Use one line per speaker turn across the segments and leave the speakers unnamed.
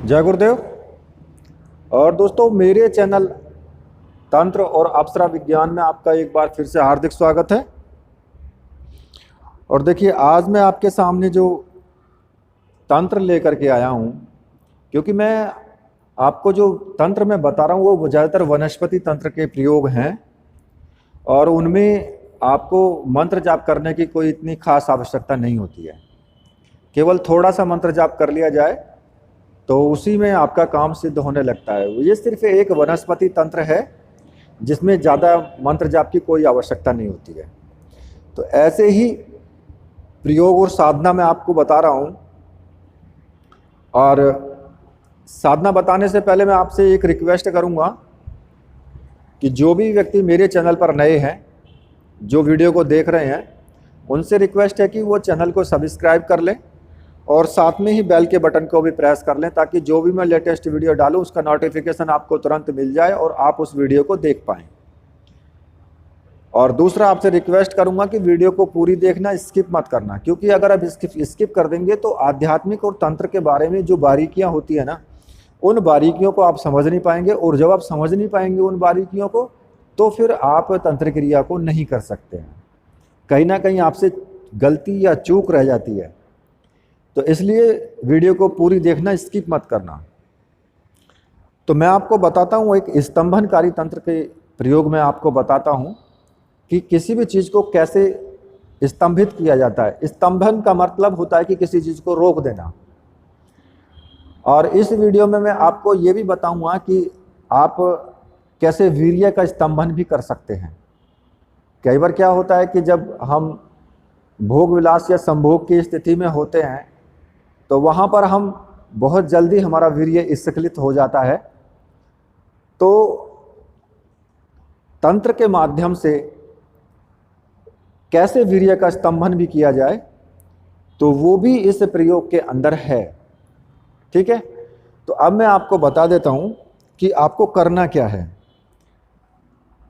जय गुरुदेव। और दोस्तों, मेरे चैनल तंत्र और अप्सरा विज्ञान में आपका एक बार फिर से हार्दिक स्वागत है। और देखिए, आज मैं आपके सामने जो तंत्र लेकर के आया हूँ, क्योंकि मैं आपको जो तंत्र मैं बता रहा हूँ वो ज़्यादातर वनस्पति तंत्र के प्रयोग हैं और उनमें आपको मंत्र जाप करने की कोई इतनी खास आवश्यकता नहीं होती है। केवल थोड़ा सा मंत्र जाप कर लिया जाए तो उसी में आपका काम सिद्ध होने लगता है। ये सिर्फ एक वनस्पति तंत्र है जिसमें ज़्यादा मंत्र जाप की कोई आवश्यकता नहीं होती है। तो ऐसे ही प्रयोग और साधना मैं आपको बता रहा हूँ। और साधना बताने से पहले मैं आपसे एक रिक्वेस्ट करूँगा कि जो भी व्यक्ति मेरे चैनल पर नए हैं, जो वीडियो को देख रहे हैं, उनसे रिक्वेस्ट है कि वो चैनल को सब्सक्राइब कर लें और साथ में ही बेल के बटन को भी प्रेस कर लें, ताकि जो भी मैं लेटेस्ट वीडियो डालूं उसका नोटिफिकेशन आपको तुरंत मिल जाए और आप उस वीडियो को देख पाएं। और दूसरा, आपसे रिक्वेस्ट करूंगा कि वीडियो को पूरी देखना, स्किप मत करना, क्योंकि अगर आप स्किप कर देंगे तो आध्यात्मिक और तंत्र के बारे में जो बारीकियां होती है ना, उन बारीकियों को आप समझ नहीं पाएंगे। और जब आप समझ नहीं पाएंगे उन बारीकियों को, तो फिर आप तंत्र क्रिया को नहीं कर सकते हैं। कहीं ना कहीं आपसे गलती या चूक रह जाती है। तो इसलिए वीडियो को पूरी देखना, स्किप मत करना। तो मैं आपको बताता हूँ, एक स्तंभनकारी तंत्र के प्रयोग में आपको बताता हूँ कि किसी भी चीज़ को कैसे स्तंभित किया जाता है। स्तंभन का मतलब होता है कि किसी चीज़ को रोक देना। और इस वीडियो में मैं आपको ये भी बताऊँगा कि आप कैसे वीर्य का स्तंभन भी कर सकते हैं। कई बार क्या होता है कि जब हम भोग विलास या संभोग की स्थिति में होते हैं तो वहाँ पर हम बहुत जल्दी हमारा वीर्य स्खलित हो जाता है। तो तंत्र के माध्यम से कैसे वीर्य का स्तंभन भी किया जाए, तो वो भी इस प्रयोग के अंदर है। ठीक है, तो अब मैं आपको बता देता हूँ कि आपको करना क्या है।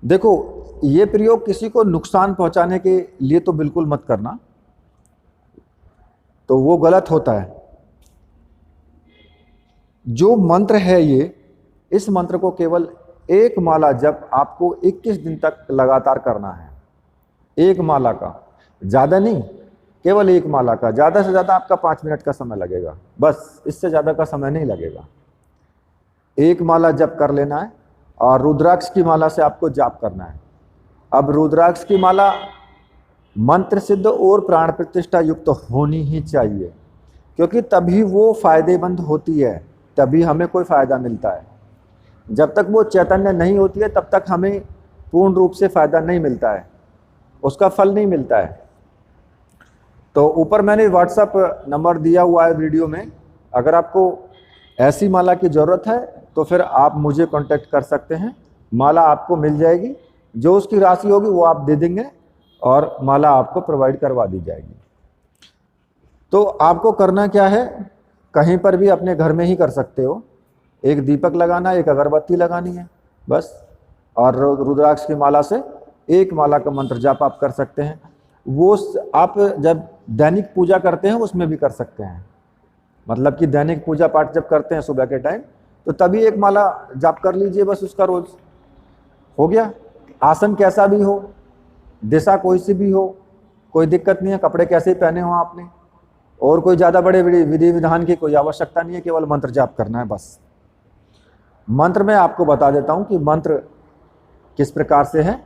देखो, ये प्रयोग किसी को नुकसान पहुँचाने के लिए तो बिल्कुल मत करना, तो वो गलत होता है। जो मंत्र है ये, इस मंत्र को केवल एक माला जब आपको 21 दिन तक लगातार करना है। एक माला का, ज़्यादा नहीं, केवल एक माला का। ज़्यादा से ज़्यादा आपका 5 मिनट का समय लगेगा, बस, इससे ज़्यादा का समय नहीं लगेगा। एक माला जप कर लेना है और रुद्राक्ष की माला से आपको जाप करना है। अब रुद्राक्ष की माला मंत्र सिद्ध और प्राण प्रतिष्ठा युक्त होनी ही चाहिए, क्योंकि तभी वो फायदेमंद होती है, तभी हमें कोई फ़ायदा मिलता है। जब तक वो चैतन्य नहीं होती है तब तक हमें पूर्ण रूप से फ़ायदा नहीं मिलता है, उसका फल नहीं मिलता है। तो ऊपर मैंने व्हाट्सएप नंबर दिया हुआ है वीडियो में। अगर आपको ऐसी माला की ज़रूरत है तो फिर आप मुझे कांटेक्ट कर सकते हैं। माला आपको मिल जाएगी, जो उसकी राशि होगी वो आप दे देंगे और माला आपको प्रोवाइड करवा दी जाएगी। तो आपको करना क्या है, कहीं पर भी अपने घर में ही कर सकते हो। एक दीपक लगाना, एक अगरबत्ती लगानी है बस, और रुद्राक्ष की माला से एक माला का मंत्र जाप आप कर सकते हैं। वो आप जब दैनिक पूजा करते हैं उसमें भी कर सकते हैं। मतलब कि दैनिक पूजा पाठ जब करते हैं सुबह के टाइम, तो तभी एक माला जाप कर लीजिए, बस उसका रोज हो गया। आसन कैसा भी हो, दिशा कोई सी भी हो, कोई दिक्कत नहीं है। कपड़े कैसे ही पहने हो आपने, और कोई ज़्यादा बड़े विधि विधान की कोई आवश्यकता नहीं है, केवल मंत्र जाप करना है बस। मंत्र मैं आपको बता देता हूँ कि मंत्र किस प्रकार से है,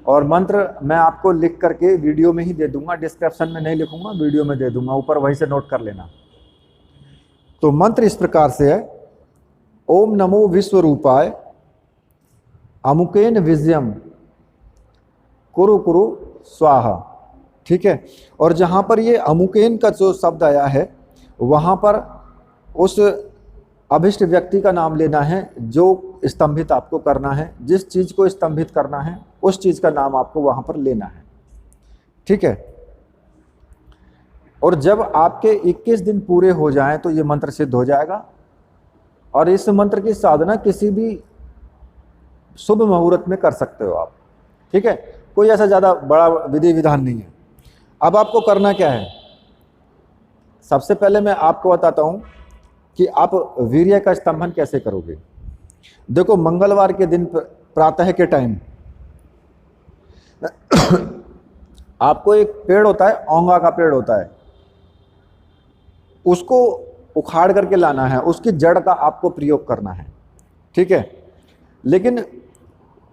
और मंत्र मैं आपको लिख करके वीडियो में ही दे दूंगा, डिस्क्रिप्शन में नहीं लिखूंगा, वीडियो में दे दूंगा, ऊपर वहीं से नोट कर लेना। तो मंत्र इस प्रकार से है, ओम नमो विश्वरूपाय अमुकेन विजयम कुरु कुरु स्वाहा। ठीक है, और जहाँ पर ये अमुकेन का जो शब्द आया है, वहाँ पर उस अभिष्ट व्यक्ति का नाम लेना है जो स्तंभित आपको करना है। जिस चीज़ को स्तंभित करना है उस चीज़ का नाम आपको वहाँ पर लेना है। ठीक है, और जब आपके 21 दिन पूरे हो जाएं तो ये मंत्र सिद्ध हो जाएगा। और इस मंत्र की साधना किसी भी शुभ मुहूर्त में कर सकते हो आप। ठीक है, कोई ऐसा ज़्यादा बड़ा विधि विधान नहीं है। अब आपको करना क्या है, सबसे पहले मैं आपको बताता हूँ कि आप वीर्य का स्तंभन कैसे करोगे। देखो, मंगलवार के दिन प्रातः के टाइम आपको एक पेड़ होता है, औंगा का पेड़ होता है, उसको उखाड़ करके लाना है, उसकी जड़ का आपको प्रयोग करना है, ठीक है। लेकिन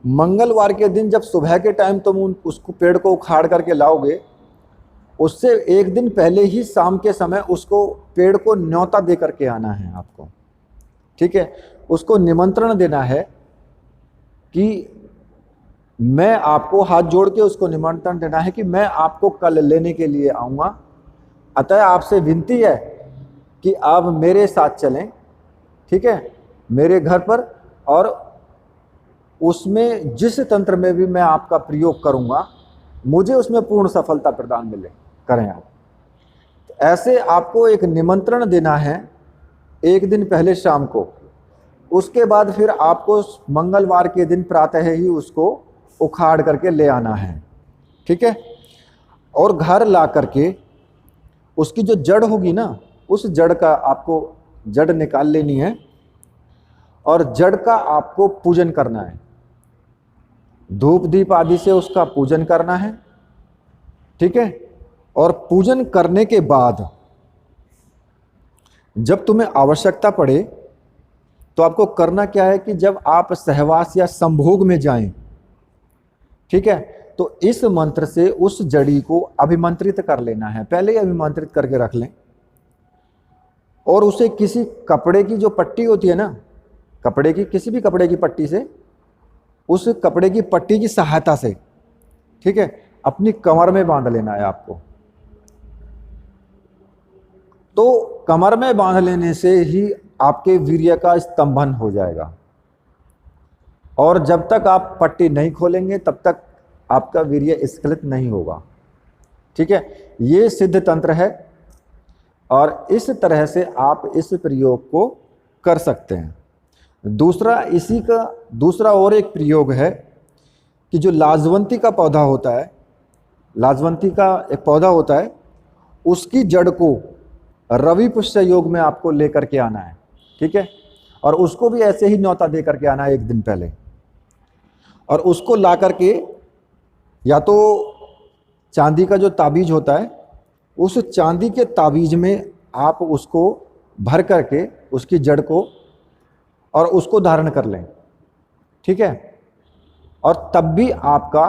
मंगलवार के दिन जब सुबह के टाइम तुम उसको पेड़ को उखाड़ करके लाओगे, उससे एक दिन पहले ही शाम के समय उसको पेड़ को न्योता दे करके आना है आपको, ठीक है। उसको निमंत्रण देना है कि मैं आपको, हाथ जोड़ के उसको निमंत्रण देना है कि मैं आपको कल लेने के लिए आऊँगा, अतः आपसे विनती है कि आप मेरे साथ चलें, ठीक है, मेरे घर पर, और उसमें जिस तंत्र में भी मैं आपका प्रयोग करूँगा मुझे उसमें पूर्ण सफलता प्रदान मिले, करें आप। ऐसे आपको एक निमंत्रण देना है एक दिन पहले शाम को। उसके बाद फिर आपको मंगलवार के दिन प्रातः ही उसको उखाड़ करके ले आना है, ठीक है। और घर ला करके उसकी जो जड़ होगी ना, उस जड़ का आपको जड़ निकाल लेनी है और जड़ का आपको पूजन करना है, धूप दीप आदि से उसका पूजन करना है, ठीक है। और पूजन करने के बाद जब तुम्हें आवश्यकता पड़े तो आपको करना क्या है कि जब आप सहवास या संभोग में जाएं, ठीक है, तो इस मंत्र से उस जड़ी को अभिमंत्रित कर लेना है, पहले ही अभिमंत्रित करके रख लें। और उसे किसी कपड़े की जो पट्टी होती है ना, कपड़े की, किसी भी कपड़े की पट्टी से, उस कपड़े की पट्टी की सहायता से, ठीक है, अपनी कमर में बांध लेना है आपको। तो कमर में बांध लेने से ही आपके वीर्य का स्तंभन हो जाएगा, और जब तक आप पट्टी नहीं खोलेंगे तब तक आपका वीर्य स्खलित नहीं होगा, ठीक है। ये सिद्ध तंत्र है और इस तरह से आप इस प्रयोग को कर सकते हैं। दूसरा, इसी का दूसरा और एक प्रयोग है कि जो लाजवंती का पौधा होता है, लाजवंती का एक पौधा होता है, उसकी जड़ को रवि पुष्य योग में आपको लेकर के आना है, ठीक है। और उसको भी ऐसे ही न्योता दे करके आना है एक दिन पहले, और उसको ला करके या तो चांदी का जो ताबीज होता है, उस चांदी के ताबीज में आप उसको भर करके उसकी जड़ को और उसको धारण कर लें, ठीक है। और तब भी आपका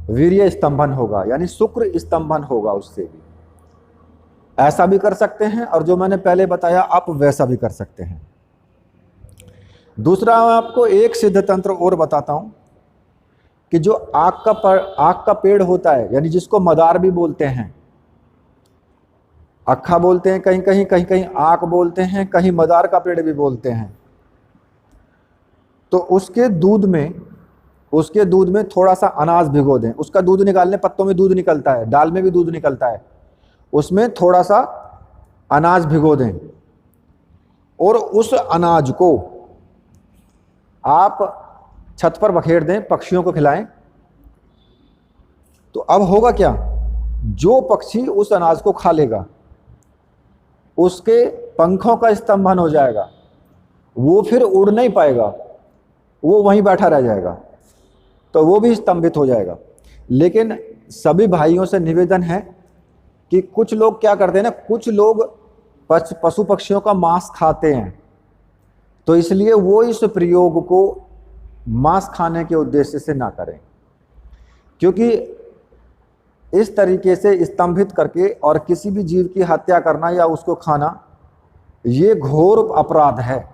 वीर्य स्तंभन होगा, यानी शुक्र स्तंभन होगा उससे भी। ऐसा भी कर सकते हैं, और जो मैंने पहले बताया आप वैसा भी कर सकते हैं। दूसरा, मैं आपको एक सिद्ध तंत्र और बताता हूं कि जो आक का पेड़ होता है, यानी जिसको मदार भी बोलते हैं, अक्खा बोलते हैं कहीं कहीं आक बोलते हैं, कहीं मदार का पेड़ भी बोलते हैं। तो उसके दूध में थोड़ा सा अनाज भिगो दें, उसका दूध निकालने, पत्तों में दूध निकलता है, दाल में भी दूध निकलता है, उसमें थोड़ा सा अनाज भिगो दें, और उस अनाज को आप छत पर बखेर दें, पक्षियों को खिलाएं। तो अब होगा क्या, जो पक्षी उस अनाज को खा लेगा उसके पंखों का स्तंभन हो जाएगा, वो फिर उड़ नहीं पाएगा, वो वहीं बैठा रह जाएगा, तो वो भी स्तंभित हो जाएगा। लेकिन सभी भाइयों से निवेदन है कि कुछ लोग क्या करते हैं ना, कुछ लोग पशु पक्षियों का मांस खाते हैं, तो इसलिए वो इस प्रयोग को मांस खाने के उद्देश्य से ना करें, क्योंकि इस तरीके से स्तंभित करके और किसी भी जीव की हत्या करना या उसको खाना, ये घोर अपराध है।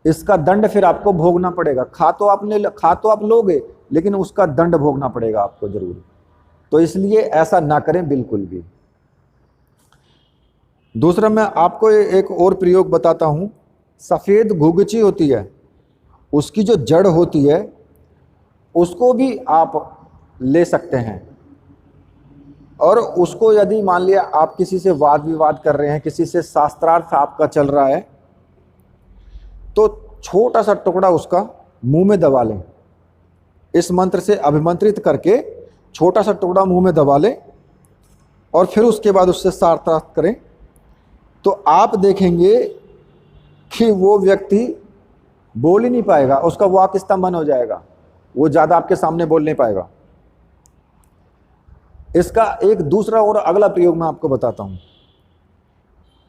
इसका दंड फिर आपको भोगना पड़ेगा। खा तो आप लोगे, लेकिन उसका दंड भोगना पड़ेगा आपको जरूर। तो इसलिए ऐसा ना करें बिल्कुल भी। दूसरा, मैं आपको एक और प्रयोग बताता हूं। सफ़ेद घुघची होती है, उसकी जो जड़ होती है उसको भी आप ले सकते हैं, और उसको यदि मान लिया आप किसी से वाद विवाद कर रहे हैं, किसी से शास्त्रार्थ आपका चल रहा है, तो छोटा सा टुकड़ा उसका मुंह में दबा लें, इस मंत्र से अभिमंत्रित करके छोटा सा टुकड़ा मुंह में दबा लें, और फिर उसके बाद उससे शास्त्रार्थ करें, तो आप देखेंगे कि वो व्यक्ति बोल ही नहीं पाएगा, उसका वाक स्तंभन हो जाएगा, वो ज़्यादा आपके सामने बोल नहीं पाएगा। इसका एक दूसरा और अगला प्रयोग मैं आपको बताता हूँ।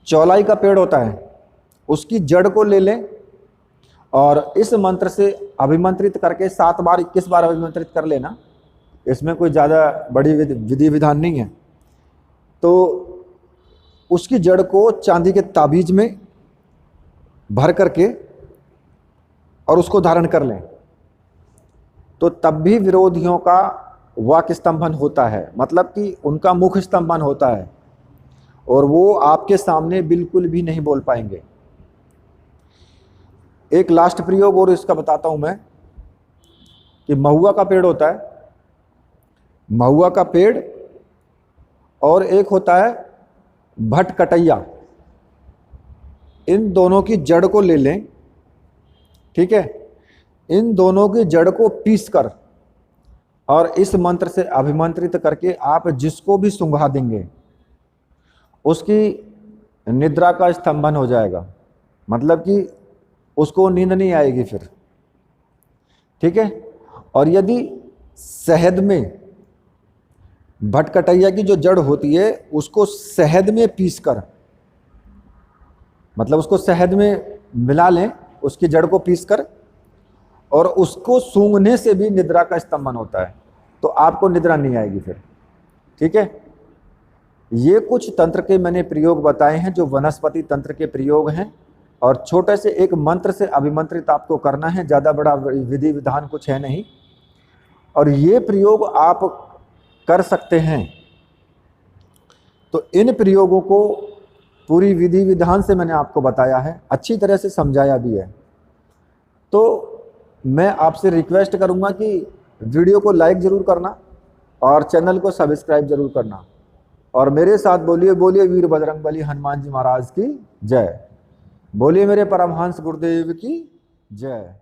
चौलाई का पेड़ होता है, उसकी जड़ को ले लें और इस मंत्र से अभिमंत्रित करके 7 बार 21 बार अभिमंत्रित कर लेना। इसमें कोई ज़्यादा बड़ी विधि विधान नहीं है। तो उसकी जड़ को चांदी के ताबीज में भर करके और उसको धारण कर लें, तो तब भी विरोधियों का वाक स्तंभन होता है, मतलब कि उनका मुख स्तंभन होता है और वो आपके सामने बिल्कुल भी नहीं बोल पाएंगे। एक लास्ट प्रयोग और इसका बताता हूं मैं कि महुआ का पेड़ होता है, महुआ का पेड़, और एक होता है भटकटैया। इन दोनों की जड़ को ले लें, ठीक है। इन दोनों की जड़ को पीसकर और इस मंत्र से अभिमंत्रित करके आप जिसको भी सूंघा देंगे उसकी निद्रा का स्तंभन हो जाएगा, मतलब कि उसको नींद नहीं आएगी फिर, ठीक है। और यदि शहद में, भटकटैया की जो जड़ होती है उसको शहद में पीसकर, मतलब उसको शहद में मिला लें, उसकी जड़ को पीसकर, और उसको सूंघने से भी निद्रा का स्तंभन होता है, तो आपको निद्रा नहीं आएगी फिर, ठीक है। ये कुछ तंत्र के मैंने प्रयोग बताए हैं जो वनस्पति तंत्र के प्रयोग हैं, और छोटे से एक मंत्र से अभिमंत्रित आपको करना है, ज़्यादा बड़ा विधि विधान कुछ है नहीं। और ये प्रयोग आप कर सकते हैं। तो इन प्रयोगों को पूरी विधि विधान से मैंने आपको बताया है, अच्छी तरह से समझाया भी है। तो मैं आपसे रिक्वेस्ट करूंगा कि वीडियो को लाइक ज़रूर करना और चैनल को सब्सक्राइब ज़रूर करना, और मेरे साथ बोलिए बोलिए वीर बजरंगबली हनुमान जी महाराज की जय। बोलिए मेरे परमहंस गुरुदेव की जय।